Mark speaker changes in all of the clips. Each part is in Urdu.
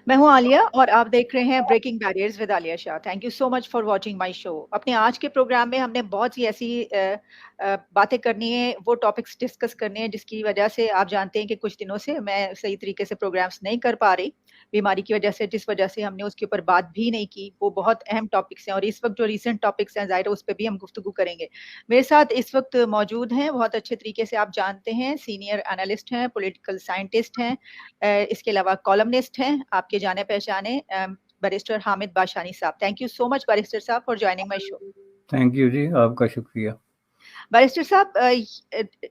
Speaker 1: میں ہوں عالیہ اور آپ دیکھ رہے ہیں breaking barriers with Alia Shah. Thank you so much for watching my show. اپنے آج کے پروگرام میں ہم نے بہت سی ایسی باتیں کرنی ہیں، وہ ٹاپکس ڈسکس کرنے ہیں جس کی وجہ سے آپ جانتے ہیں کہ کچھ دنوں سے میں صحیح طریقے سے پروگرامس نہیں کر پا رہی بیماری کی وجہ سے، جس وجہ سے ہم نے اس کے اوپر بات بھی نہیں کی. وہ بہت اہم ٹاپکس ہیں اور اس وقت جو ریسنٹ ٹاپکس ہیں ظاہر ہے اس پہ بھی ہم گفتگو کریں گے. میرے ساتھ اس وقت موجود ہیں، بہت اچھے طریقے سے آپ جانتے ہیں، سینئر انالسٹ ہیں، پولیٹیکل سائنٹسٹ ہیں، اس کے علاوہ کالمنسٹ ہیں، آپ کے جانے پہچانے بیرسٹر حامد باشانی صاحب. Thank you so much barrister صاحب for joining my show.
Speaker 2: Thank you جی، آپ کا شکریہ.
Speaker 1: بیرسٹر صاحب،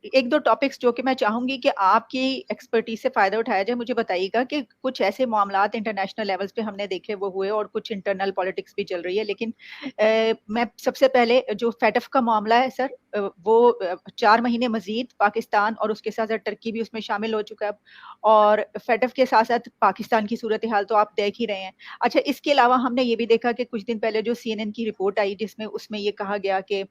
Speaker 1: ایک دو ٹاپکس جو کہ میں چاہوں گی کہ آپ کی ایکسپرٹیز سے فائدہ اٹھایا جائے. مجھے بتائیے گا کہ کچھ ایسے معاملات انٹرنیشنل لیولز پہ ہم نے دیکھے وہ ہوئے اور کچھ انٹرنل پالیٹکس بھی چل رہی ہے، لیکن میں سب سے پہلے جو فیٹف کا معاملہ ہے سر، وہ 4 مہینے مزید پاکستان اور اس کے ساتھ ساتھ ٹرکی بھی اس میں شامل ہو چکا ہے، اور فیٹف کے ساتھ ساتھ پاکستان کی صورتحال تو آپ دیکھ ہی رہے ہیں. اچھا، اس کے علاوہ ہم نے یہ بھی دیکھا کہ کچھ دن پہلے جو CNN کی رپورٹ آئی جس میں اس میں یہ کہا گیا کہ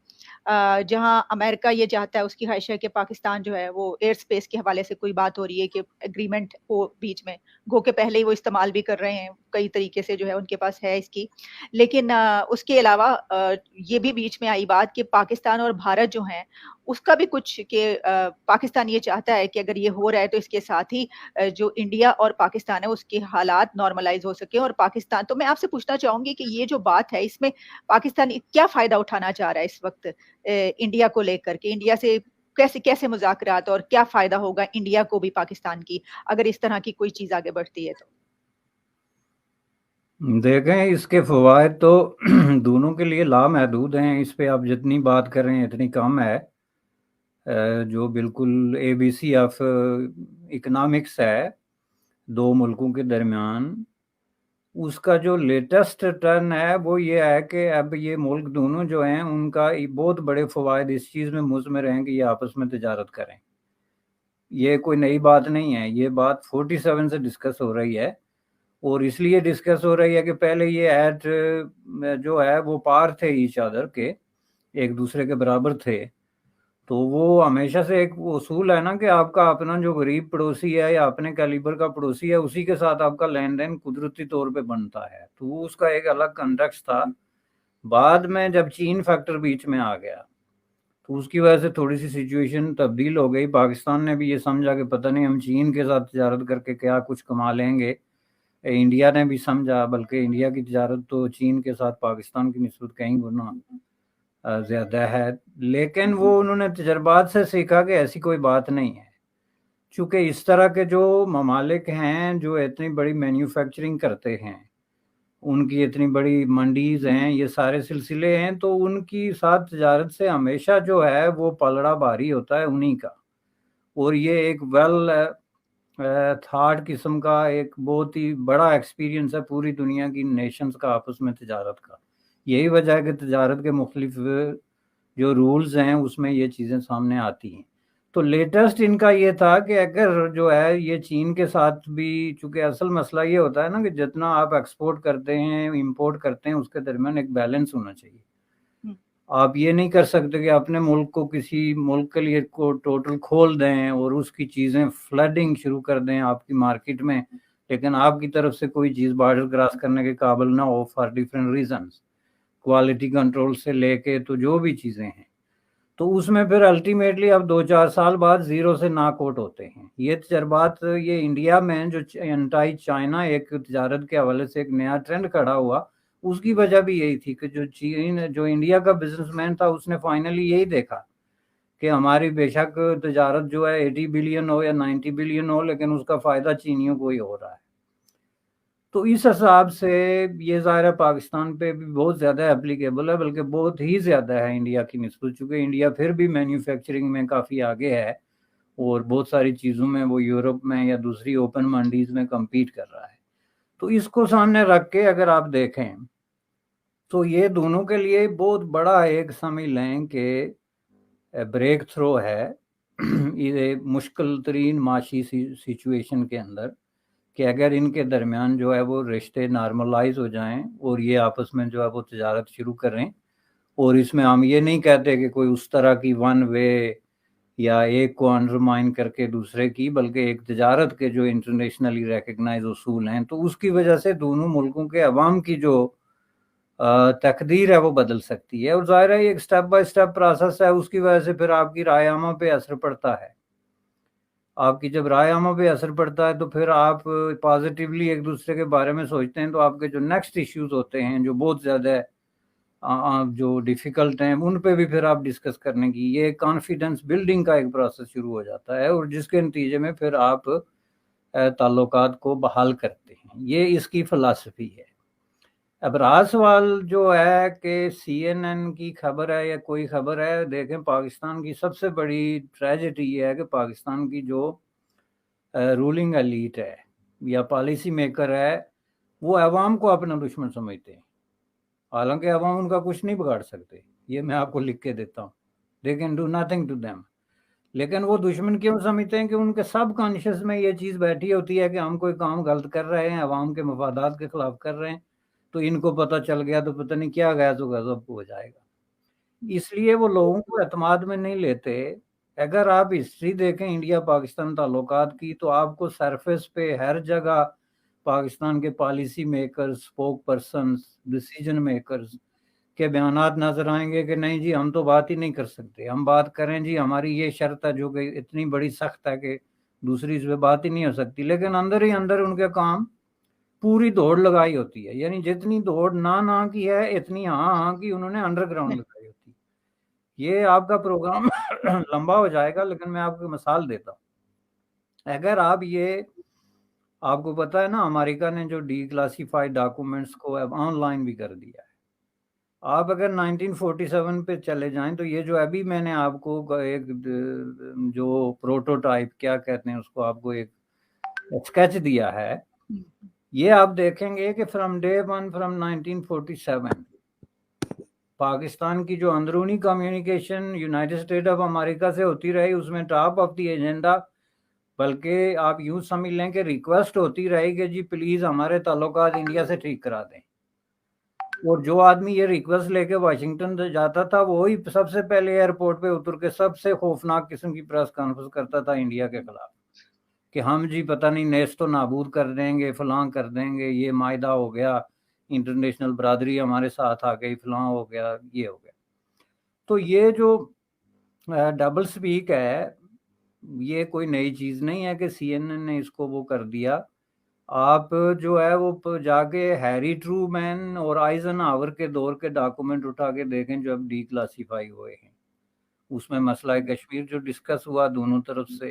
Speaker 1: جہاں امریکہ یہ چاہتا ہے، اس کی خواہش ہے کہ پاکستان جو ہے وہ ایئر اسپیس کے حوالے سے کوئی بات ہو رہی ہے کہ اگریمنٹ ہو بیچ میں، گو کہ پہلے ہی وہ استعمال بھی کر رہے ہیں کئی طریقے سے، جو ہے ان کے پاس ہے اس کی. لیکن اس کے علاوہ یہ بھی بیچ میں آئی بات کہ پاکستان اور بھارت جو ہیں اس کا بھی کچھ کہ پاکستان یہ چاہتا ہے کہ اگر یہ ہو رہا ہے تو اس کے ساتھ ہی جو انڈیا اور پاکستان ہے اس کے حالات نارملائز ہو سکے. اور پاکستان، تو میں آپ سے پوچھنا چاہوں گی کہ یہ جو بات ہے اس میں پاکستان کیا فائدہ اٹھانا چاہ رہا ہے اس وقت انڈیا کو لے کر کے، انڈیا سے کیسے مذاکرات اور کیا فائدہ ہوگا انڈیا کو بھی پاکستان کی اگر اس طرح کی کوئی چیز آگے بڑھتی ہے تو؟
Speaker 2: دیکھیں، اس کے فوائد تو دونوں کے لیے لامحدود ہیں. اس پہ آپ جتنی بات کر رہے ہیں اتنی کم ہے. جو بالکل اے بی سی آف اکنامکس ہے دو ملکوں کے درمیان، اس کا جو لیٹسٹ ٹرن ہے وہ یہ ہے کہ اب یہ ملک دونوں جو ہیں ان کا بہت بڑے فوائد اس چیز میں مضمر ہیں کہ یہ آپس میں تجارت کریں. یہ کوئی نئی بات نہیں ہے، یہ بات 47 سے ڈسکس ہو رہی ہے. اور اس لیے ڈسکس ہو رہی ہے کہ پہلے یہ ایٹ جو ہے وہ پار تھے ایچ ادر کے، ایک دوسرے کے برابر تھے. تو وہ ہمیشہ سے ایک اصول ہے نا کہ آپ کا اپنا جو غریب پڑوسی ہے یا اپنے کیلیبر کا پڑوسی ہے اسی کے ساتھ آپ کا لین دین قدرتی طور پہ بنتا ہے. تو وہ اس کا ایک الگ کنٹیکسٹ تھا. بعد میں جب چین فیکٹر بیچ میں آ گیا تو اس کی وجہ سے تھوڑی سی سچویشن تبدیل ہو گئی. پاکستان نے بھی یہ سمجھا کہ پتہ نہیں ہم چین کے ساتھ تجارت کر کے کیا کچھ کما لیں گے. انڈیا نے بھی سمجھا، بلکہ انڈیا کی تجارت تو چین کے ساتھ پاکستان کی نسبت کہیں گنا زیادہ ہے. لیکن وہ انہوں نے تجربات سے سیکھا کہ ایسی کوئی بات نہیں ہے. چونکہ اس طرح کے جو ممالک ہیں جو اتنی بڑی مینوفیکچرنگ کرتے ہیں، ان کی اتنی بڑی منڈیز ہیں، یہ سارے سلسلے ہیں، تو ان کی ساتھ تجارت سے ہمیشہ جو ہے وہ پلڑا بھاری ہوتا ہے انہی کا. اور یہ ایک ویل تھارڈ قسم کا ایک بہت ہی بڑا ایکسپیرینس ہے پوری دنیا کی نیشنز کا آپس میں تجارت کا. یہی وجہ ہے کہ تجارت کے مختلف جو رولز ہیں اس میں یہ چیزیں سامنے آتی ہیں. تو لیٹسٹ ان کا یہ تھا کہ اگر جو ہے یہ چین کے ساتھ بھی، چونکہ اصل مسئلہ یہ ہوتا ہے نا کہ جتنا آپ ایکسپورٹ کرتے ہیں امپورٹ کرتے ہیں اس کے درمیان ایک بیلنس ہونا چاہیے. آپ یہ نہیں کر سکتے کہ اپنے ملک کو کسی ملک کے لیے کو ٹوٹل کھول دیں اور اس کی چیزیں فلڈنگ شروع کر دیں آپ کی مارکیٹ میں، لیکن آپ کی طرف سے کوئی چیز بارڈر کراس کرنے کے قابل نہ ہو for different reasons, quality control سے لے کے تو جو بھی چیزیں ہیں. تو اس میں پھر الٹیمیٹلی اب 2-4 سال بعد زیرو سے ناک آؤٹ ہوتے ہیں. یہ تجربات، یہ انڈیا میں جو انٹائی چائنا ایک تجارت کے حوالے سے ایک نیا ٹرینڈ کھڑا ہوا، اس کی وجہ بھی یہی تھی کہ جو انڈیا کا بزنس مین تھا اس نے فائنلی یہی دیکھا کہ ہماری بے شک تجارت جو ہے 80 بلین ہو یا 90 بلین ہو، لیکن اس کا فائدہ چینیوں کو ہی ہو رہا ہے. تو اس حساب سے یہ ظاہر پاکستان پہ بھی بہت زیادہ اپلیکیبل ہے، بلکہ بہت ہی زیادہ ہے انڈیا کی نسبت، چونکہ انڈیا پھر بھی مینوفیکچرنگ میں کافی آگے ہے اور بہت ساری چیزوں میں وہ یورپ میں یا دوسری اوپن منڈیز میں کمپیٹ کر رہا ہے. تو اس کو سامنے رکھ کے اگر آپ دیکھیں تو یہ دونوں کے لیے بہت بڑا ایک سمجھ لیں کہ بریک تھرو ہے یہ مشکل ترین معاشی سچویشن کے اندر، کہ اگر ان کے درمیان جو ہے وہ رشتے نارملائز ہو جائیں اور یہ آپس میں جو ہے وہ تجارت شروع کریں. اور اس میں ہم یہ نہیں کہتے کہ کوئی اس طرح کی ون وے یا ایک کو انڈرمائن کر کے دوسرے کی، بلکہ ایک تجارت کے جو انٹرنیشنلی ریکگنائز اصول ہیں، تو اس کی وجہ سے دونوں ملکوں کے عوام کی جو تقدیر ہے وہ بدل سکتی ہے. اور ظاہر ہے یہ ایک سٹیپ بائی سٹیپ پروسیس ہے، اس کی وجہ سے پھر آپ کی رائے عامہ پہ اثر پڑتا ہے. آپ کی جب رائے عامہ پہ اثر پڑتا ہے تو پھر آپ پازیٹیولی ایک دوسرے کے بارے میں سوچتے ہیں، تو آپ کے جو نیکسٹ ایشوز ہوتے ہیں جو بہت زیادہ جو ڈیفیکلٹ ہیں ان پہ بھی پھر آپ ڈسکس کرنے کی، یہ کانفیڈنس بلڈنگ کا ایک پروسیس شروع ہو جاتا ہے، اور جس کے نتیجے میں پھر آپ تعلقات کو بحال کرتے ہیں. یہ اس کی فلسفی ہے. اب رہا سوال جو ہے کہ سی این این کی خبر ہے یا کوئی خبر ہے، دیکھیں پاکستان کی سب سے بڑی ٹریجڈی یہ ہے کہ پاکستان کی جو رولنگ ایلیٹ ہے یا پالیسی میکر ہے وہ عوام کو اپنا دشمن سمجھتے ہیں، حالانکہ عوام ان کا کچھ نہیں بگاڑ سکتے. یہ میں آپ کو لکھ کے دیتا ہوں، they can do nothing to them. لیکن وہ دشمن کیوں سمجھتے ہیں کہ ان کے سب کانشیس میں یہ چیز بیٹھی ہوتی ہے کہ ہم کوئی کام غلط کر رہے ہیں، عوام کے مفادات کے خلاف کر رہے ہیں، تو ان کو پتہ چل گیا تو پتہ نہیں کیا گیا تو غضب ہو جائے گا. اس لیے وہ لوگوں کو اعتماد میں نہیں لیتے. اگر آپ ہسٹری دیکھیں انڈیا پاکستان تعلقات کی، تو آپ کو سرفیس پہ ہر جگہ پاکستان کے policy makers, spoke persons, decision makers کے بیانات نظر آئیں گے کہ نہیں جی ہم تو بات ہی نہیں کر سکتے، ہم بات کریں جی ہماری یہ شرط ہے جو کہ اتنی بڑی سخت ہے کہ دوسری اس پہ بات ہی نہیں ہو سکتی. لیکن اندر ہی اندر ان کے کام پوری دوڑ لگائی ہوتی ہے، یعنی جتنی دوڑ نہ کی ہے اتنی ہاں کی انہوں نے انڈر گراؤنڈ لگائی ہوتی ہے. یہ آپ کا پروگرام لمبا ہو جائے گا، لیکن میں آپ کو مثال دیتا ہوں. اگر آپ کو پتا ہے نا امریکہ نے جو ڈی کلاسیفائڈ ڈاکومنٹس کو اب آن لائن بھی کر دیا ہے. آپ اگر 1947 پہ چلے جائیں تو یہ جو ابھی میں نے آپ کو ایک جو پروٹوٹائپ کیا کہتے ہیں اس کو آپ کو ایک اسکیچ دیا ہے، یہ آپ دیکھیں گے کہ from day one from 1947 Pakistan کی جو اندرونی communication United state of America سے ہوتی رہی، اس میں ٹاپ آف دی ایجنڈا، بلکہ آپ یوں سمجھ لیں کہ ریکویسٹ ہوتی رہی کہ جی پلیز ہمارے تعلقات انڈیا سے ٹھیک کرا دیں. اور جو آدمی یہ ریکویسٹ لے کے واشنگٹن جاتا تھا وہی سب سے پہلے ایئرپورٹ پہ اتر کے سب سے خوفناک قسم کی پریس کانفرنس کرتا تھا انڈیا کے خلاف کہ ہم جی پتہ نہیں نیست و نابود کر دیں گے، فلاں کر دیں گے، یہ معاہدہ ہو گیا، انٹرنیشنل برادری ہمارے ساتھ آ گئی، فلاں ہو گیا، یہ ہو گیا. تو یہ جو ڈبل سپیک ہے یہ کوئی نئی چیز نہیں ہے کہ سی این این نے اس کو وہ کر دیا. آپ جو ہے وہ جا کے ہیری ٹرومین اور آئزن ہاور کے دور کے ڈاکومنٹ اٹھا کے دیکھیں جو اب ڈی کلاسیفائی ہوئے ہیں. اس میں مسئلہ کشمیر جو ڈسکس ہوا دونوں طرف سے،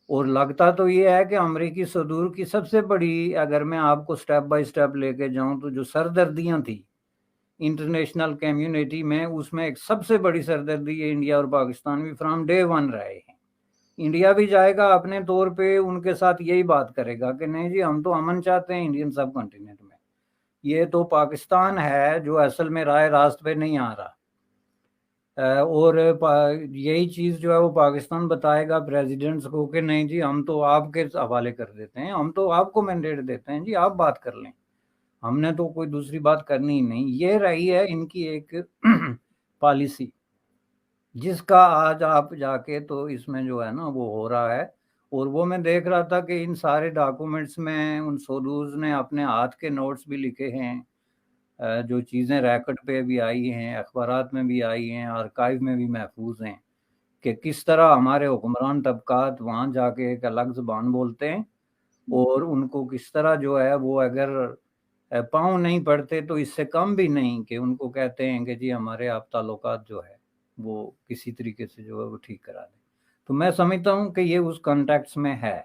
Speaker 2: اور لگتا تو یہ ہے کہ امریکی صدور کی سب سے بڑی، اگر میں آپ کو سٹیپ بائی سٹیپ لے کے جاؤں تو جو سردردیاں تھیں انٹرنیشنل کمیونٹی میں، اس میں ایک سب سے بڑی سردردی ہے انڈیا اور پاکستان بھی فرام ڈے ون رہے ہیں. انڈیا بھی جائے گا اپنے طور پہ ان کے ساتھ یہی بات کرے گا کہ نہیں جی ہم تو امن چاہتے ہیں انڈین سب کنٹیننٹ میں. یہ تو پاکستان ہے جو اصل میں راہ راست پہ نہیں آ رہا. اور یہی چیز جو ہے وہ پاکستان بتائے گا پریزیڈنٹس کو کہ نہیں جی ہم تو آپ کے حوالے کر دیتے ہیں، ہم تو آپ کو مینڈیٹ دیتے ہیں، جی آپ بات کر لیں، ہم نے تو کوئی دوسری بات کرنی ہی نہیں. یہ رہی ہے ان کی ایک پالیسی، جس کا آج آپ جا کے تو اس میں جو ہے نا وہ ہو رہا ہے. اور وہ میں دیکھ رہا تھا کہ ان سارے ڈاکومنٹس میں ان سولوز نے اپنے ہاتھ کے نوٹس بھی لکھے ہیں، جو چیزیں ریکٹ پہ بھی آئی ہیں، اخبارات میں بھی آئی ہیں، آرکائیو میں بھی محفوظ ہیں، کہ کس طرح ہمارے حکمران طبقات وہاں جا کے ایک الگ زبان بولتے ہیں، اور ان کو کس طرح جو ہے وہ اگر پاؤں نہیں پڑتے تو اس سے کم بھی نہیں کہ ان کو کہتے ہیں کہ جی ہمارے آپ تعلقات جو ہے وہ کسی طریقے سے جو ہے وہ ٹھیک کرا دیں. تو میں سمجھتا ہوں کہ یہ اس کانٹیکس میں ہے.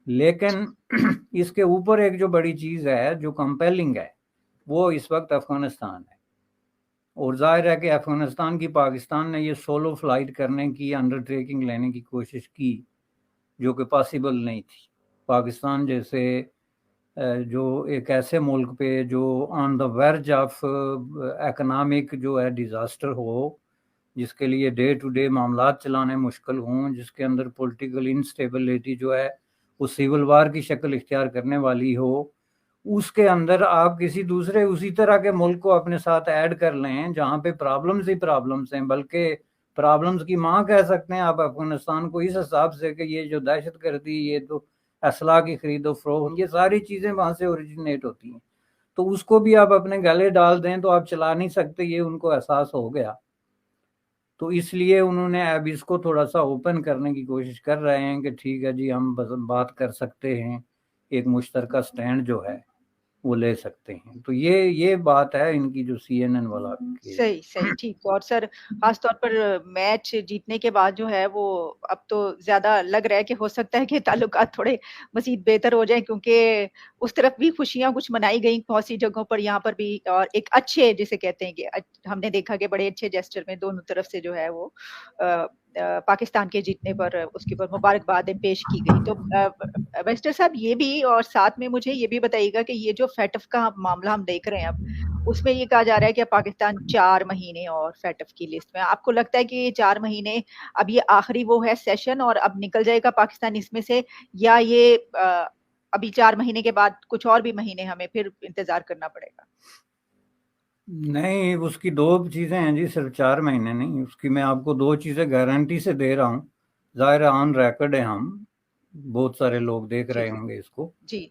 Speaker 2: لیکن اس کے اوپر ایک جو بڑی چیز ہے جو کمپیلنگ ہے وہ اس وقت افغانستان ہے. اور ظاہر ہے کہ افغانستان کی پاکستان نے یہ سولو فلائٹ کرنے کی انڈر ٹیکنگ لینے کی کوشش کی جو کہ پاسبل نہیں تھی. پاکستان جیسے جو ایک ایسے ملک پہ جو آن دا ورج آف اکنامک جو ہے ڈیزاسٹر ہو، جس کے لیے ڈے ٹو ڈے معاملات چلانے مشکل ہوں، جس کے اندر پولیٹیکل انسٹیبلٹی جو ہے وہ سیول وار کی شکل اختیار کرنے والی ہو، اس کے اندر آپ کسی دوسرے اسی طرح کے ملک کو اپنے ساتھ ایڈ کر لیں جہاں پہ پرابلمز ہی پرابلمز ہیں، بلکہ پرابلمز کی ماں کہہ سکتے ہیں آپ افغانستان کو اس حساب سے کہ یہ جو دہشت گردی، یہ تو اسلحہ کی خرید و فروخت، یہ ساری چیزیں وہاں سے اوریجنیٹ ہوتی ہیں، تو اس کو بھی آپ اپنے گلے ڈال دیں تو آپ چلا نہیں سکتے، یہ ان کو احساس ہو گیا۔ تو اس لیے انہوں نے اب اس کو تھوڑا سا اوپن کرنے کی کوشش کر رہے ہیں کہ ٹھیک ہے جی ہم بات کر سکتے ہیں، ایک مشترکہ سٹینڈ جو ہے وہ لے سکتے ہیں۔ تو یہ بات ہے ان کی جو سی این این والا کی۔
Speaker 1: صحیح ٹھیک۔ اور سر خاص طور پر میچ جیتنے کے بعد جو ہے وہ اب تو زیادہ لگ رہا ہے کہ ہو سکتا ہے کہ تعلقات تھوڑے مزید بہتر ہو جائیں، کیونکہ اس طرف بھی خوشیاں کچھ منائی گئیں بہت سی جگہوں پر، یہاں پر بھی، اور ایک اچھے جسے کہتے ہیں کہ ہم نے دیکھا کہ بڑے اچھے جیسچر میں دونوں طرف سے جو ہے وہ پاکستان کے جیتنے پر اس کے اوپر مبارکبادیں پیش کی گئی۔ تو ویسٹر صاحب یہ بھی، اور ساتھ میں مجھے یہ بھی بتائیے گا کہ یہ جو فیٹف کا معاملہ ہم دیکھ رہے ہیں اب، اس میں یہ کہا جا رہا ہے کہ پاکستان 4 مہینے اور فیٹف کی لسٹ میں، آپ کو لگتا ہے کہ یہ 4 مہینے اب یہ آخری وہ ہے سیشن اور اب نکل جائے گا پاکستان اس میں سے، یا یہ ابھی 4 مہینے کے بعد کچھ اور بھی مہینے ہمیں پھر انتظار کرنا پڑے گا؟
Speaker 2: نہیں، اس کی 2 چیزیں ہیں جی، صرف 4 مہینے نہیں، اس کی میں آپ کو 2 چیزیں گارنٹی سے دے رہا ہوں، ظاہر آن ریکارڈ ہے، ہم بہت سارے لوگ دیکھ رہے ہوں گے اس کو۔
Speaker 1: جی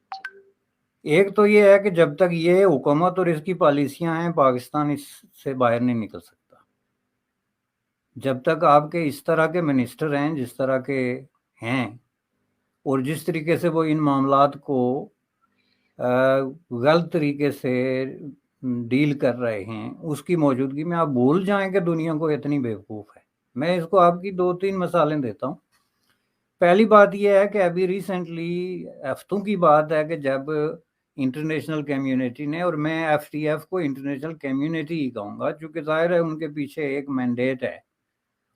Speaker 2: ایک تو یہ ہے کہ جب تک یہ حکومت اور اس کی پالیسیاں ہیں، پاکستان اس سے باہر نہیں نکل سکتا۔ جب تک آپ کے اس طرح کے منسٹر ہیں جس طرح کے ہیں، اور جس طریقے سے وہ ان معاملات کو غلط طریقے سے ڈیل کر رہے ہیں، اس کی موجودگی میں آپ بھول جائیں کہ دنیا کو اتنی بیوقوف ہے۔ میں اس کو آپ کی 2-3 مثالیں دیتا ہوں۔ پہلی بات یہ ہے کہ ابھی ریسنٹلی ہفتوں کی بات ہے کہ جب انٹرنیشنل کمیونٹی نے، اور میں ایف ٹی ایف کو انٹرنیشنل کمیونٹی ہی کہوں گا چونکہ ظاہر ہے ان کے پیچھے ایک مینڈیٹ ہے،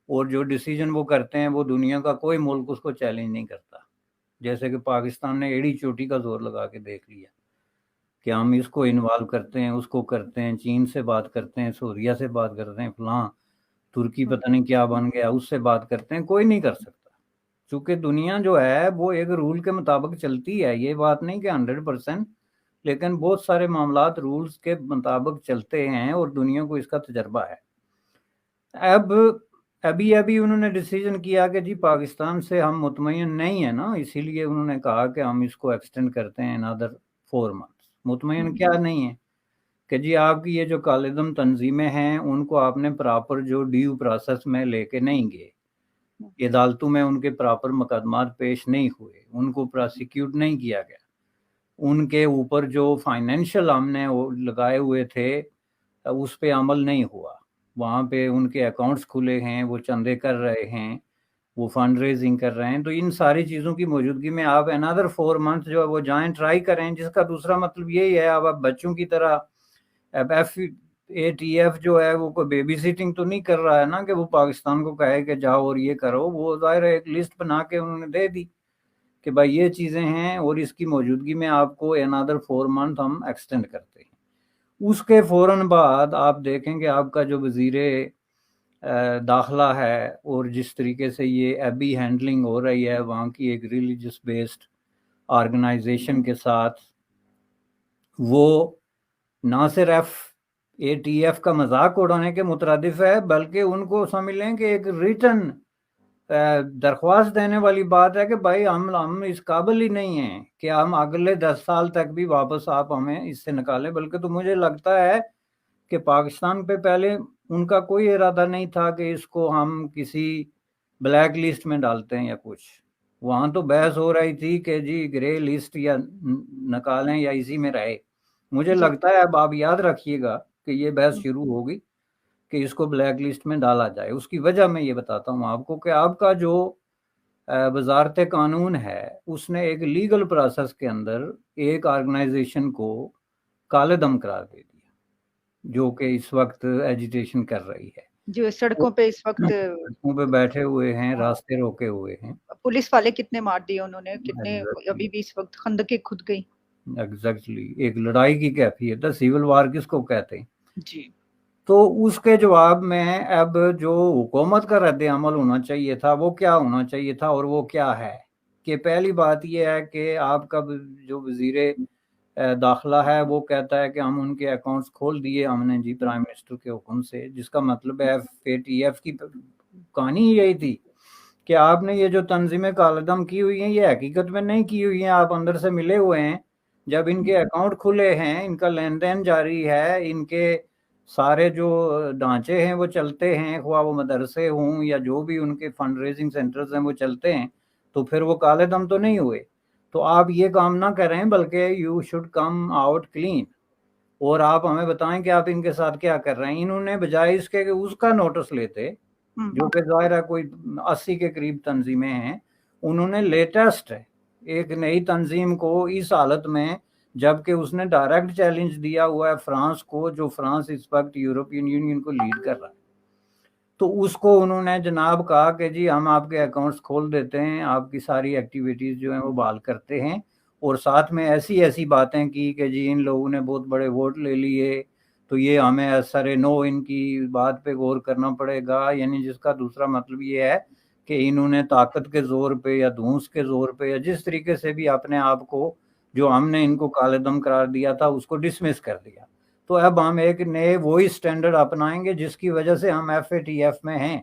Speaker 2: اور جو ڈیسیجن وہ کرتے ہیں وہ دنیا کا کوئی ملک اس کو چیلنج نہیں کرتا، جیسے کہ پاکستان نے ایڑی چوٹی کا زور لگا کے دیکھ لیا کہ ہم اس کو انوالو کرتے ہیں، اس کو کرتے ہیں، چین سے بات کرتے ہیں، سوریا سے بات کرتے ہیں، فلاں ترکی پتہ نہیں کیا بن گیا اس سے بات کرتے ہیں، کوئی نہیں کر سکتا، چونکہ دنیا جو ہے وہ ایک رول کے مطابق چلتی ہے۔ یہ بات نہیں کہ 100%، لیکن بہت سارے معاملات رولز کے مطابق چلتے ہیں اور دنیا کو اس کا تجربہ ہے۔ ابھی انہوں نے ڈیسیجن کیا کہ جی پاکستان سے ہم مطمئن نہیں ہیں نا، اسی لیے انہوں نے کہا کہ ہم اس کو ایکسٹینڈ کرتے ہیں another 4 months۔ مطمئن کیا نہیں ہے کہ جی آپ کی یہ جو کالعدم تنظیمیں ہیں ان کو آپ نے پراپر جو ڈیو پروسیس میں لے کے نہیں گئے، عدالتوں میں ان کے پراپر مقدمات پیش نہیں ہوئے، ان کو پراسیکیوٹ نہیں کیا گیا، ان کے اوپر جو فائنینشیل ہم نے لگائے ہوئے تھے اس پہ عمل نہیں ہوا، وہاں پہ ان کے اکاؤنٹس کھلے ہیں، وہ چندے کر رہے ہیں، وہ فنڈ ریزنگ کر رہے ہیں، تو ان ساری چیزوں کی موجودگی میں آپ another 4 months جو ہے وہ جائیں ٹرائی کریں، جس کا دوسرا مطلب یہی ہے اب بچوں کی طرح اب FATF جو ہے وہ کوئی بیبی سیٹنگ تو نہیں کر رہا ہے نا کہ وہ پاکستان کو کہے کہ جاؤ اور یہ کرو، وہ ظاہر ایک لسٹ بنا کے انہوں نے دے دی کہ بھائی یہ چیزیں ہیں اور اس کی موجودگی میں آپ کو another 4 month ہم ایکسٹینڈ کرتے ہیں۔ اس کے فوراً بعد آپ دیکھیں کہ آپ کا جو وزیر داخلہ ہے اور جس طریقے سے یہ ابھی ہینڈلنگ ہو رہی ہے وہاں کی ایک ریلیجس بیسڈ آرگنائزیشن کے ساتھ، وہ نہ صرف ATF کا مذاق اڑانے کے مترادف ہے بلکہ ان کو سمجھ لیں کہ ایک ریٹن درخواست دینے والی بات ہے کہ بھائی ہم اس قابل ہی نہیں ہیں کہ ہم اگلے 10 سال تک بھی واپس آپ ہمیں اس سے نکالیں، بلکہ تو مجھے لگتا ہے کہ پاکستان پہ پہلے ان کا کوئی ارادہ نہیں تھا کہ اس کو ہم کسی بلیک لسٹ میں ڈالتے ہیں یا کچھ، وہاں تو بحث ہو رہی تھی کہ جی گرے لسٹ یا نکالیں یا اسی میں رہے۔ مجھے لگتا ہے اب آپ یاد رکھیے گا کہ یہ بحث شروع ہوگی کہ اس کو بلیک لسٹ میں ڈالا جائے۔ اس کی وجہ میں یہ بتاتا ہوں آپ کو کہ آپ کا جو وزارت قانون ہے اس نے ایک لیگل پروسیس کے اندر ایک آرگنائزیشن کو کالعدم قرار دے دیا جو کہ اس وقت ایجیٹیشن کر رہی ہے،
Speaker 1: جو سڑکوں پہ اس وقت
Speaker 2: سڑکوں پہ بیٹھے ہوئے ہیں، راستے روکے ہوئے ہیں،
Speaker 1: پولیس والے کتنے مار دیے انہوں نے، کتنے ابھی بھی اس وقت خندقیں کھد گئی۔
Speaker 2: ایگزیکٹلی ایک لڑائی کی کیفیت ہے، سیول وار کس کو کہتے ہیں۔
Speaker 1: جی
Speaker 2: تو اس کے جواب میں اب جو حکومت کا رد عمل ہونا چاہیے تھا وہ کیا ہونا چاہیے تھا، اور وہ کیا ہے کہ پہلی بات یہ ہے کہ آپ کا جو وزیر داخلہ ہے وہ کہتا ہے کہ ہم ان کے اکاؤنٹس کھول دیے ہم نے جی پرائم منسٹر کے حکم سے، جس کا مطلب ہے FATF کی کہانی یہی تھی کہ آپ نے یہ جو تنظیمیں کالعدم کی ہوئی ہیں یہ حقیقت میں نہیں کی ہوئی ہیں، آپ اندر سے ملے ہوئے ہیں، جب ان کے اکاؤنٹ کھلے ہیں، ان کا لین دین جاری ہے، ان کے سارے جو ڈھانچے ہیں وہ چلتے ہیں، خواہ وہ مدرسے ہوں یا جو بھی ان کے فنڈ ریزنگ سینٹرز ہیں وہ چلتے ہیں، تو پھر وہ کالے دم تو نہیں ہوئے۔ تو آپ یہ کام نہ کریں، بلکہ you should come out clean, اور آپ ہمیں بتائیں کہ آپ ان کے ساتھ کیا کر رہے ہیں۔ انہوں نے بجائے اس کے کہ اس کا نوٹس لیتے، جو کہ ظاہر ہے کوئی 80 کے قریب تنظیمیں ہیں، انہوں نے لیٹسٹ ایک نئی تنظیم کو اس حالت میں، جبکہ اس نے ڈائریکٹ چیلنج دیا ہوا ہے فرانس کو، جو فرانس اس وقت یورپین یونین کو لیڈ کر رہا ہے، تو اس کو انہوں نے جناب کہا کہ جی ہم آپ کے اکاؤنٹس کھول دیتے ہیں، آپ کی ساری ایکٹیویٹیز جو ہیں وہ بحال کرتے ہیں، اور ساتھ میں ایسی باتیں کی کہ جی ان لوگوں نے بہت بڑے ووٹ لے لیے تو یہ ہمیں اثر نو ان کی بات پہ غور کرنا پڑے گا، یعنی جس کا دوسرا مطلب یہ ہے کہ انہوں نے طاقت کے زور پہ یا دھونس کے زور پہ یا جس طریقے سے بھی اپنے آپ کو، جو ہم نے ان کو کالے دم قرار دیا تھا، اس کو ڈسمس کر دیا۔ تو اب ہم ایک نئے وہی سٹینڈرڈ اپنائیں گے جس کی وجہ سے ہم ایف اے ٹی ایف میں ہیں۔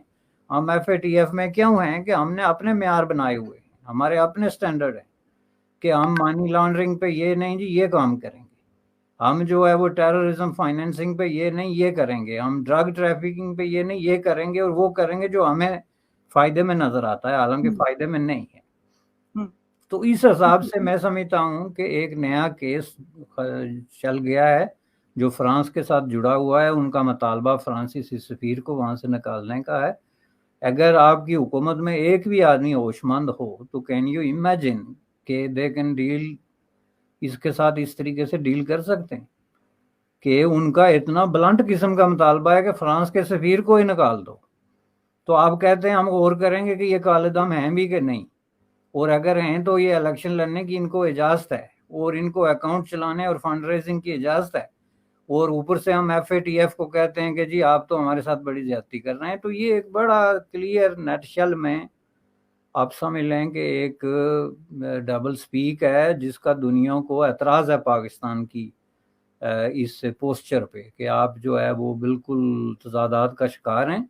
Speaker 2: ہم ایف اے ٹی ایف میں کیوں ہیں کہ ہم نے اپنے معیار بنائے ہوئے ہیں، ہمارے اپنے سٹینڈرڈ ہیں کہ ہم مانی لانڈرنگ پہ یہ نہیں جی یہ کام کریں گے، ہم جو ہے وہ ٹیررزم فائنینسنگ پہ یہ نہیں یہ کریں گے، ہم ڈرگ ٹریفکنگ پہ یہ نہیں یہ کریں گے، اور وہ کریں گے جو ہمیں فائدے میں نظر آتا ہے، حالانکہ فائدے میں نہیں ہے۔ تو اس حساب سے میں سمجھتا ہوں کہ ایک نیا کیس چل گیا ہے جو فرانس کے ساتھ جڑا ہوا ہے، ان کا مطالبہ فرانسیسی سفیر کو وہاں سے نکالنے کا ہے۔ اگر آپ کی حکومت میں ایک بھی آدمی ہوش مند ہو تو کین یو امیجن کہ دے کین ڈیل، اس کے ساتھ اس طریقے سے ڈیل کر سکتے ہیں کہ ان کا اتنا بلنٹ قسم کا مطالبہ ہے کہ فرانس کے سفیر کو ہی نکال دو۔ تو آپ کہتے ہیں ہم غور کریں گے کہ یہ کالے دم ہیں بھی کہ نہیں، اور اگر ہیں تو یہ الیکشن لڑنے کی ان کو اجازت ہے، اور ان کو اکاؤنٹ چلانے اور فنڈ ریزنگ کی اجازت ہے، اور اوپر سے ہم ایف اے ٹی ایف کو کہتے ہیں کہ جی آپ تو ہمارے ساتھ بڑی زیادتی کر رہے ہیں۔ تو یہ ایک بڑا کلیئر نیٹ شل میں آپ سمجھ لیں کہ ایک ڈبل سپیک ہے جس کا دنیا کو اعتراض ہے پاکستان کی اس پوسچر پہ، کہ آپ جو ہے وہ بالکل تضادات کا شکار ہیں،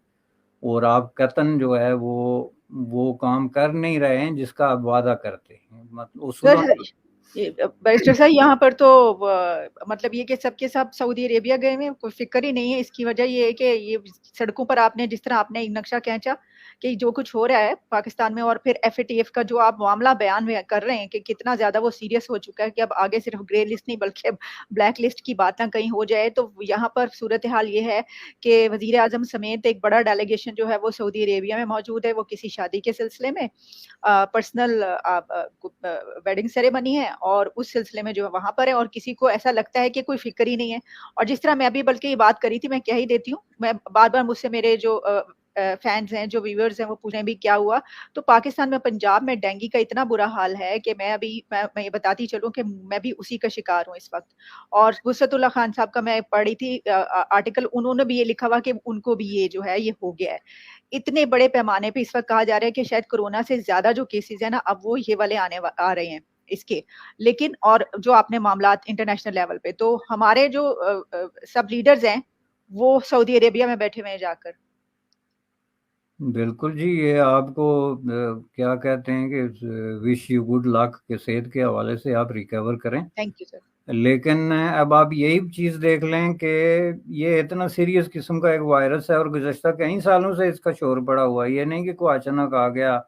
Speaker 2: اور آپ قطن جو ہے وہ کام کر نہیں رہے ہیں جس کا آپ وعدہ کرتے ہیں۔
Speaker 1: بیرسٹر صاحب یہاں پر تو مطلب یہ کہ سب کے سب سعودی عربیہ گئے ہوئے، کوئی فکر ہی نہیں ہے۔ اس کی وجہ یہ ہے کہ یہ سڑکوں پر آپ نے جس طرح آپ نے ایک نقشہ کھینچا کہ جو کچھ ہو رہا ہے پاکستان میں، اور پھر ایف اے ٹی ایف کا جو آپ معاملہ بیان کر رہے ہیں کہ کتنا زیادہ وہ سیریس ہو چکا ہے کہ اب آگے صرف گرے لسٹ نہیں بلکہ اب بلیک لسٹ کی بات نہ کہیں ہو جائے، تو یہاں پر صورتحال یہ ہے کہ وزیر اعظم سمیت ایک بڑا ڈیلیگیشن جو ہے وہ سعودی عربیہ میں موجود ہے، وہ کسی شادی کے سلسلے میں پرسنل ویڈنگ سیریمنی ہے، اور اس سلسلے میں جو وہاں پر ہے، اور کسی کو ایسا لگتا ہے کہ کوئی فکر ہی نہیں ہے۔ اور جس طرح میں ابھی بلکہ یہ بات کری تھی، میں کہہ ہی دیتی ہوں، میں بار بار مجھ سے میرے جو فینز ہیں، جو ویورز ہیں، وہ پوچھیں بھی کیا ہوا، تو پاکستان میں پنجاب میں ڈینگی کا اتنا برا حال ہے کہ میں یہ بتاتی چلوں کہ میں بھی اسی کا شکار ہوں اس وقت۔ اور وسعت اللہ خان صاحب کا میں پڑھی تھی آرٹیکل، انہوں نے بھی یہ لکھا ہوا کہ ان کو بھی یہ جو ہے یہ ہو گیا ہے۔ اتنے بڑے پیمانے پہ اس وقت کہا جا رہا ہے کہ شاید کورونا سے زیادہ جو کیسز ہیں نا، اب وہ یہ والے آ رہے ہیں اس کے۔ لیکن اور جو آپ نے معاملات انٹرنیشنل لیول پہ، تو ہمارے جو سب لیڈرز ہیں وہ سعودی عربیہ میں بیٹھے ہوئے ہیں جا کر۔
Speaker 2: بالکل جی، یہ آپ کو کیا کہتے ہیں کہ وش یو گڈ لک کے صحت کے حوالے سے آپ ریکور کریں۔
Speaker 1: Thank you sir.
Speaker 2: لیکن اب آپ یہی چیز دیکھ لیں کہ یہ اتنا سیریس قسم کا ایک وائرس ہے، اور گزشتہ کئی سالوں سے اس کا شور پڑا ہوا ہے، یہ نہیں کہ کوئی اچانک آ گیا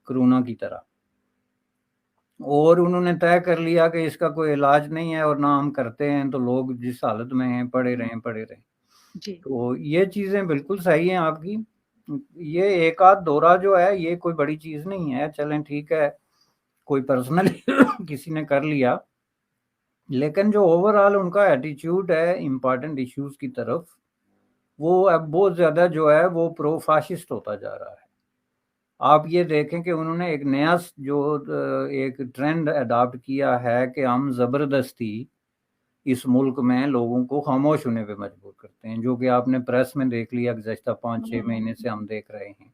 Speaker 2: کرونا کی طرح، اور انہوں نے طے کر لیا کہ اس کا کوئی علاج نہیں ہے، اور نہ ہم کرتے ہیں، تو لوگ جس حالت میں ہیں پڑے رہیں۔
Speaker 1: جی
Speaker 2: تو یہ چیزیں بالکل صحیح ہیں آپ کی۔ یہ ایک آدھ دورہ جو ہے یہ کوئی بڑی چیز نہیں ہے، چلیں ٹھیک ہے، کوئی پرسنلی کسی نے کر لیا، لیکن جو اوور آل ان کا ایٹیچیوڈ ہے امپارٹنٹ ایشوز کی طرف، وہ اب بہت زیادہ جو ہے وہ پرو فاشسٹ ہوتا جا رہا ہے۔ آپ یہ دیکھیں کہ انہوں نے ایک نیا جو ایک ٹرینڈ اڈاپٹ کیا ہے کہ ہم زبردستی اس ملک میں لوگوں کو خاموش ہونے پہ مجبور کرتے ہیں، جو کہ آپ نے پریس میں دیکھ لیا گزشتہ 5-6 مہینے سے ہم دیکھ رہے ہیں۔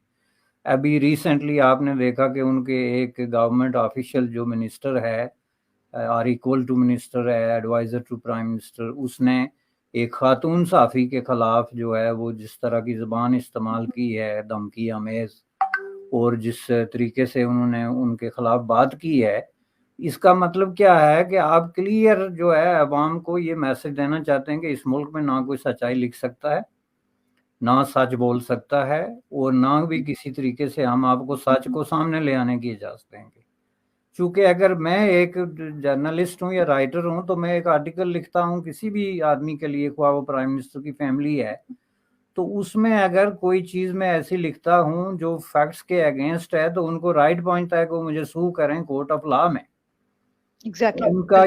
Speaker 2: ابھی ریسنٹلی آپ نے دیکھا کہ ان کے ایک گورنمنٹ آفیشل جو منسٹر ہے، آر ایکول ٹو منسٹر ہے، ایڈوائزر ٹو پرائم منسٹر، اس نے ایک خاتون صحافی کے خلاف جو ہے وہ جس طرح کی زبان استعمال کی ہے دھمکی آمیز، اور جس طریقے سے انہوں نے ان کے خلاف بات کی ہے، اس کا مطلب کیا ہے کہ آپ کلیئر جو ہے عوام کو یہ میسج دینا چاہتے ہیں کہ اس ملک میں نہ کوئی سچائی لکھ سکتا ہے، نہ سچ بول سکتا ہے، اور نہ بھی کسی طریقے سے ہم آپ کو سچ کو سامنے لے آنے کی اجازت دیں گے۔ چونکہ اگر میں ایک جرنلسٹ ہوں یا رائٹر ہوں تو میں ایک آرٹیکل لکھتا ہوں کسی بھی آدمی کے لیے، خواہ وہ پرائم منسٹر کی فیملی ہے، تو اس میں اگر کوئی چیز میں ایسی لکھتا ہوں جو فیکٹس کے اگینسٹ ہے تو ان کو رائٹ پہنچتا ہے کہ وہ مجھے سو کریں کورٹ آف لا میں۔
Speaker 1: ایگزیکٹلی،
Speaker 2: ان کا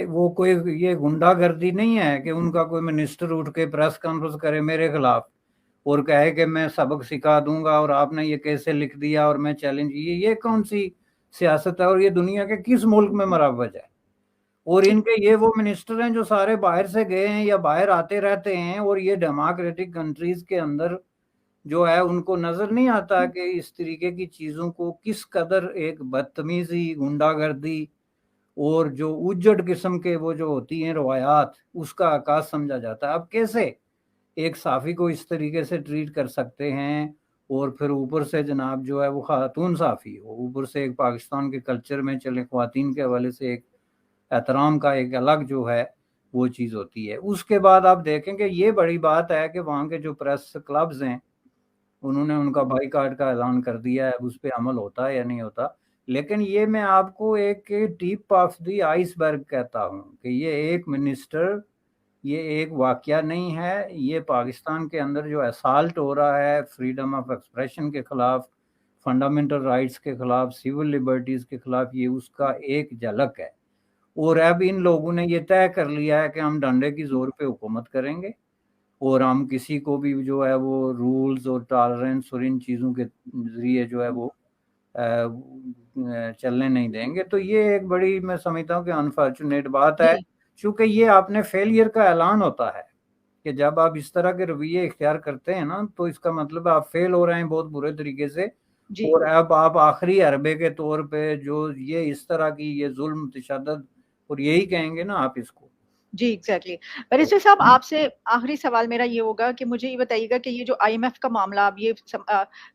Speaker 2: وہ کوئی یہ گنڈا گردی نہیں ہے کہ ان کا کوئی منسٹر اٹھ کے پریس کانفرنس کرے میرے خلاف اور کہے کہ میں سبق سکھا دوں گا اور آپ نے یہ کیسے لکھ دیا اور میں چیلنج، یہ کون سی سیاست ہے اور یہ دنیا کے کس ملک میں مروج ہے؟ اور ان کے یہ وہ منسٹر ہیں جو سارے باہر سے گئے ہیں یا باہر آتے رہتے ہیں، اور یہ ڈیموکریٹک کنٹریز کے اندر جو ہے ان کو نظر نہیں آتا کہ اس طریقے کی چیزوں کو کس قدر ایک بدتمیزی، گنڈا گردی اور جو اجڑ قسم کے وہ جو ہوتی ہیں روایات، اس کا عکاس سمجھا جاتا ہے۔ اب کیسے ایک صحافی کو اس طریقے سے ٹریٹ کر سکتے ہیں، اور پھر اوپر سے جناب جو ہے وہ خاتون صحافی ہو، اوپر سے ایک پاکستان کے کلچر میں چلے خواتین کے حوالے سے ایک احترام کا ایک الگ جو ہے وہ چیز ہوتی ہے۔ اس کے بعد آپ دیکھیں کہ یہ بڑی بات ہے کہ وہاں کے جو پریس کلبز ہیں انہوں نے ان کا بائی کاٹ کا اعلان کر دیا ہے، اس پہ عمل ہوتا ہے یا نہیں ہوتا، لیکن یہ میں آپ کو ایک ٹیپ آف دی آئس برگ کہتا ہوں کہ یہ ایک منسٹر، یہ ایک واقعہ نہیں ہے، یہ پاکستان کے اندر جو اسالٹ ہو رہا ہے فریڈم آف ایکسپریشن کے خلاف، فنڈامنٹل رائٹس کے خلاف، سیول لبرٹیز کے خلاف، یہ اس کا ایک جھلک ہے۔ اور اب ان لوگوں نے یہ طے کر لیا ہے کہ ہم ڈنڈے کی زور پہ حکومت کریں گے، اور ہم کسی کو بھی جو ہے وہ رولز اور ٹالرنس اور ان چیزوں کے ذریعے جو ہے وہ چلنے نہیں دیں گے۔ تو یہ ایک بڑی میں سمجھتا ہوں کہ انفارچونیٹ بات ہے، چونکہ یہ آپ نے فیلئر کا اعلان ہوتا ہے کہ جب آپ اس طرح کے رویے اختیار کرتے ہیں نا تو اس کا مطلب آپ فیل ہو رہے ہیں بہت برے طریقے سے، اور اب آپ آخری حربے کے طور پہ جو یہ اس طرح کی یہ ظلم تشدد، اور یہی کہیں گے نا آپ اس کو۔
Speaker 1: جی ایگزیکٹلی۔ بیرسٹر صاحب، آپ سے آخری سوال میرا یہ ہوگا کہ مجھے یہ بتائیے گا کہ یہ جو آئی ایم ایف کا معاملہ، اب یہ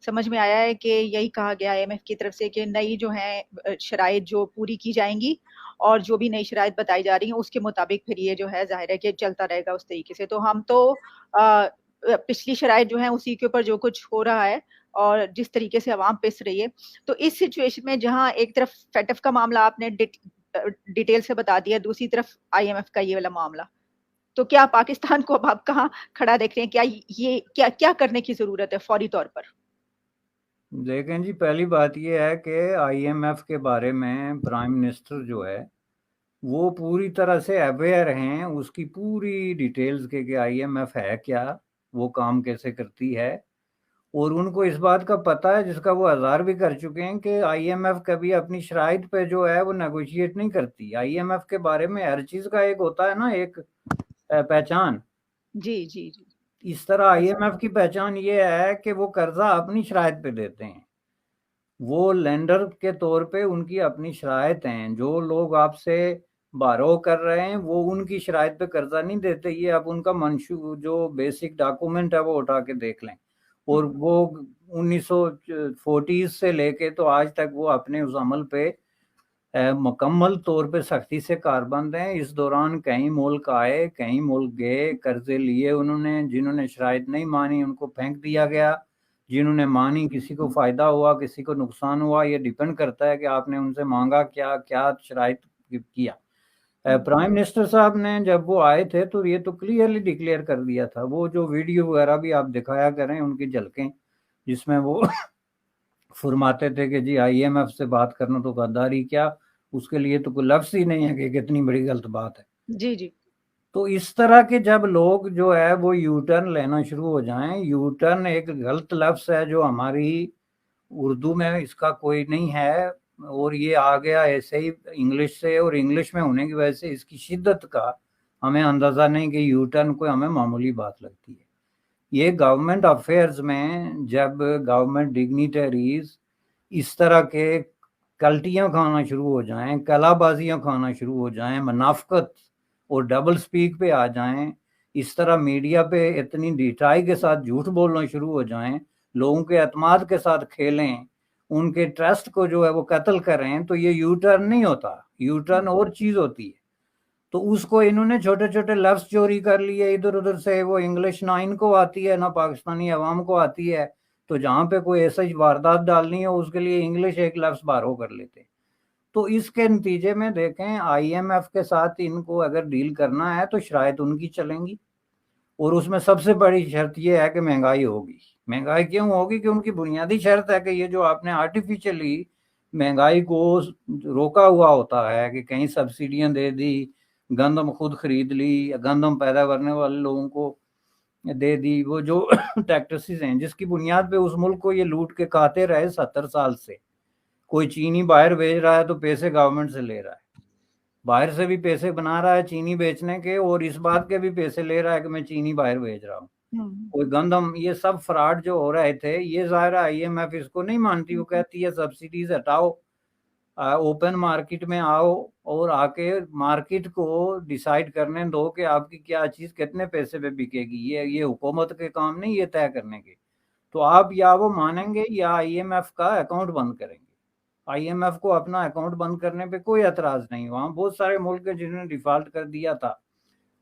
Speaker 1: سمجھ میں آیا ہے کہ یہی کہا گیا آئی ایم ایف کی طرف سے کہ نئی جو ہیں شرائط جو پوری کی جائیں گی، اور جو بھی نئی شرائط بتائی جا رہی ہیں اس کے مطابق پھر یہ جو ہے ظاہر ہے کہ چلتا رہے گا اس طریقے سے۔ تو ہم تو پچھلی شرائط جو ہیں اسی کے اوپر جو کچھ ہو رہا ہے اور جس طریقے سے عوام پس رہی ہے، تو اس سچویشن میں جہاں ایک طرف فیٹف کا معاملہ آپ نے ڈیٹیل سے بتا دیا، دوسری طرف آئی ایم ایف کا یہ والا معاملہ، تو کیا پاکستان کو اب آپ کہاں کھڑا دیکھ رہے ہیں؟ کیا یہ کیا کرنے کی ضرورت ہے فوری طور پر؟
Speaker 2: دیکھیں جی، پہلی بات یہ ہے کہ آئی ایم ایف کے بارے میں پرائم منسٹر جو ہے وہ پوری طرح سے اویئر ہیں اس کی پوری ڈیٹیلز کے کہ آئی ایم ایف ہے کیا، وہ کام کیسے کرتی ہے، اور ان کو اس بات کا پتہ ہے جس کا وہ اظہار بھی کر چکے ہیں کہ آئی ایم ایف کبھی اپنی شرائط پہ جو ہے وہ نیگوشیٹ نہیں کرتی۔ آئی ایم ایف کے بارے میں ہر چیز کا ایک ہوتا ہے نا ایک پہچان۔
Speaker 1: جی جی جی۔
Speaker 2: اس طرح آئی ایم ایف کی پہچان یہ ہے کہ وہ قرضہ اپنی شرائط پہ دیتے ہیں، وہ لینڈر کے طور پہ ان کی اپنی شرائط ہیں، جو لوگ آپ سے بارو کر رہے ہیں وہ ان کی شرائط پہ قرضہ نہیں دیتے۔ یہ اب ان کا منشور جو بیسک ڈاکومنٹ ہے وہ اٹھا کے دیکھ لیں، اور وہ 1940 سے لے کے تو آج تک وہ اپنے اس عمل پہ مکمل طور پہ سختی سے کاربند ہیں۔ اس دوران کئی ملک آئے، کئی ملک گئے، قرضے لیے انہوں نے، جنہوں نے شرائط نہیں مانی ان کو پھینک دیا گیا، جنہوں نے مانی کسی کو فائدہ ہوا کسی کو نقصان ہوا۔ یہ ڈیپینڈ کرتا ہے کہ آپ نے ان سے مانگا کیا، کیا شرائط کیا۔ پرائم منسٹر صاحب نے جب وہ آئے تھے تو یہ تو کلیئرلی ڈکلیئر کر دیا تھا، وہ جو ویڈیو وغیرہ بھی آپ دکھایا کریں ان کی جھلکیں، جس میں وہ فرماتے تھے کہ جی آئی ایم ایف سے بات کرنا تو غداری، کیا اس کے لیے تو کوئی لفظ ہی نہیں ہے کہ کتنی بڑی غلط بات ہے۔
Speaker 1: جی جی۔
Speaker 2: تو اس طرح کے جب لوگ جو ہے وہ یو ٹرن لینا شروع ہو جائیں، یو ٹرن ایک غلط لفظ ہے جو ہماری اردو میں اس کا کوئی نہیں ہے، اور یہ آ گیا ایسے ہی انگلش سے، اور انگلش میں ہونے کی وجہ سے اس کی شدت کا ہمیں اندازہ نہیں کہ یو ٹرن کوئی ہمیں معمولی بات لگتی ہے۔ یہ گورنمنٹ افیئرز میں جب گورنمنٹ ڈگنیٹریز اس طرح کے کلٹیاں کھانا شروع ہو جائیں، کلا بازیاں کھانا شروع ہو جائیں، منافقت اور ڈبل سپیک پہ آ جائیں، اس طرح میڈیا پہ اتنی ڈٹائی کے ساتھ جھوٹ بولنا شروع ہو جائیں، لوگوں کے اعتماد کے ساتھ کھیلیں، ان کے ٹرسٹ کو جو ہے وہ قتل کریں، تو یہ یو ٹرن نہیں ہوتا، یو ٹرن اور چیز ہوتی ہے۔ تو اس کو انہوں نے چھوٹے چھوٹے لفظ چوری کر لیے ادھر ادھر سے، وہ انگلش نہ ان کو آتی ہے نہ پاکستانی عوام کو آتی ہے، تو جہاں پہ کوئی ایسا واردات ڈالنی ہو اس کے لیے انگلش ایک لفظ بارو کر لیتے۔ تو اس کے نتیجے میں دیکھیں آئی ایم ایف کے ساتھ ان کو اگر ڈیل کرنا ہے تو شرائط ان کی چلیں گی، اور اس میں سب سے بڑی شرط یہ ہے کہ مہنگائی ہوگی۔ مہنگائی کیوں ہوگی؟ کہ ان کی بنیادی شرط ہے کہ یہ جو آپ نے آرٹیفیشلی مہنگائی کو روکا ہوا ہوتا ہے کہ کہیں سبسڈیاں دے دی، گندم خود خرید لی، گندم پیدا کرنے والے لوگوں کو دے دی، وہ جو ٹیکسز ہیں جس کی بنیاد پہ اس ملک کو یہ لوٹ کے کھاتے رہے 70 سال سے۔ کوئی چینی باہر بھیج رہا ہے تو پیسے گورنمنٹ سے لے رہا ہے، باہر سے بھی پیسے بنا رہا ہے چینی بیچنے کے، اور اس بات کے بھی پیسے لے رہا ہے کہ میں چینی باہر بھیج رہا ہوں۔ کوئی گندم، یہ سب فراڈ جو ہو رہے تھے، یہ ظاہر آئی ایم ایف اس کو نہیں مانتی، وہ کہتی ہے سبسڈیز ہٹاؤ، اوپن مارکیٹ میں آؤ اور آ کے مارکیٹ کو ڈیسائیڈ کرنے دو کہ آپ کی کیا چیز کتنے پیسے پہ بکے گی، یہ حکومت کے کام نہیں یہ طے کرنے کے۔ تو آپ یا وہ مانیں گے یا آئی ایم ایف کا اکاؤنٹ بند کریں گے۔ آئی ایم ایف کو اپنا اکاؤنٹ بند کرنے پہ کوئی اعتراض نہیں، وہاں بہت سارے ملک ہیں جنہوں نے ڈیفالٹ کر دیا تھا،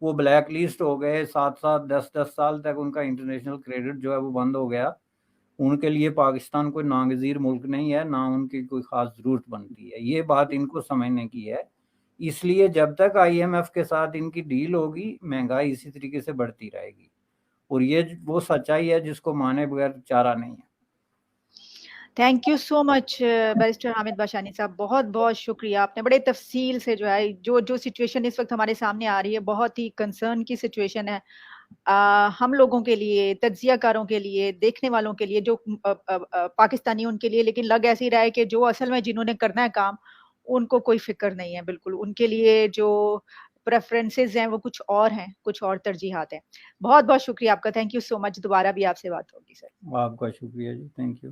Speaker 2: وہ بلیک لسٹ ہو گئے، 7 10 سال تک ان کا انٹرنیشنل کریڈٹ جو ہے وہ بند ہو گیا۔ ان کے لیے پاکستان کوئی ناگزیر ملک نہیں ہے، نہ ان کی کوئی خاص ضرورت بنتی ہے، یہ بات ان کو سمجھنے کی ہے۔ اس لیے جب تک آئی ایم ایف کے ساتھ ان کی ڈیل ہوگی مہنگائی اسی طریقے سے بڑھتی رہے گی، اور یہ وہ سچائی ہے جس کو مانے بغیر چارہ نہیں ہے۔
Speaker 1: Thank you so much barrister Hamid Bashani صاحب، بہت بہت شکریہ، آپ نے بڑے تفصیل سے جو ہے جو سچویشن اس وقت ہمارے سامنے آ رہی ہے بہت ہی کنسرن کی سچویشن ہے، ہم لوگوں کے لیے، تجزیہ کاروں کے لیے، دیکھنے والوں کے لیے، جو پاکستانی ان کے لیے، لیکن لگ ایسی رہا ہے کہ جو اصل میں جنہوں نے کرنا ہے کام ان کو کوئی فکر نہیں ہے بالکل، ان کے لیے جو پریفرنسز ہیں وہ کچھ اور ہیں، کچھ اور ترجیحات ہیں۔ بہت بہت شکریہ آپ کا، تھینک یو سو مچ، دوبارہ بھی آپ سے بات ہوگی سر۔
Speaker 2: آپ کا شکریہ جی، تھینک یو۔